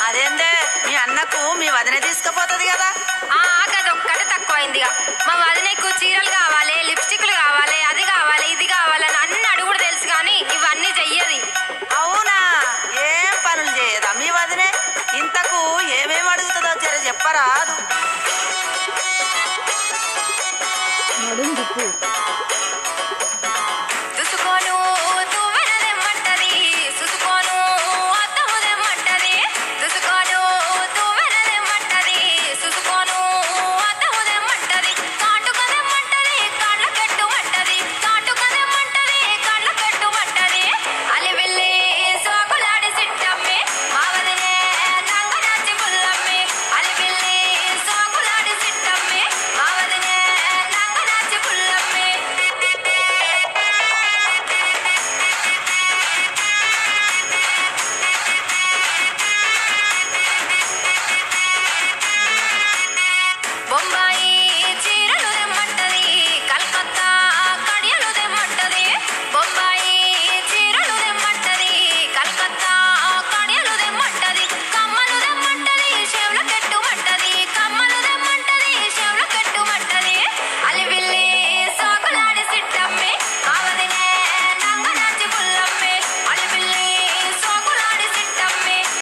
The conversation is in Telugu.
అదేందే మీ అన్నకు మీ వదిన తీసుకుపోతుంది కదా. గదొక్కటి తక్కువైందిగా. మా వదినకు చీరలు కావాలి, లిప్స్టిక్లు కావాలి, అది కావాలి, ఇది కావాలని అన్ని అడుగుడు తెలుసు కానీ ఇవన్నీ చెయ్యది. అవునా? ఏం పనులు చేయదా మీ వదినే? ఇంతకు ఏమేమి అడుగుతుందో జర చెప్పరాదు.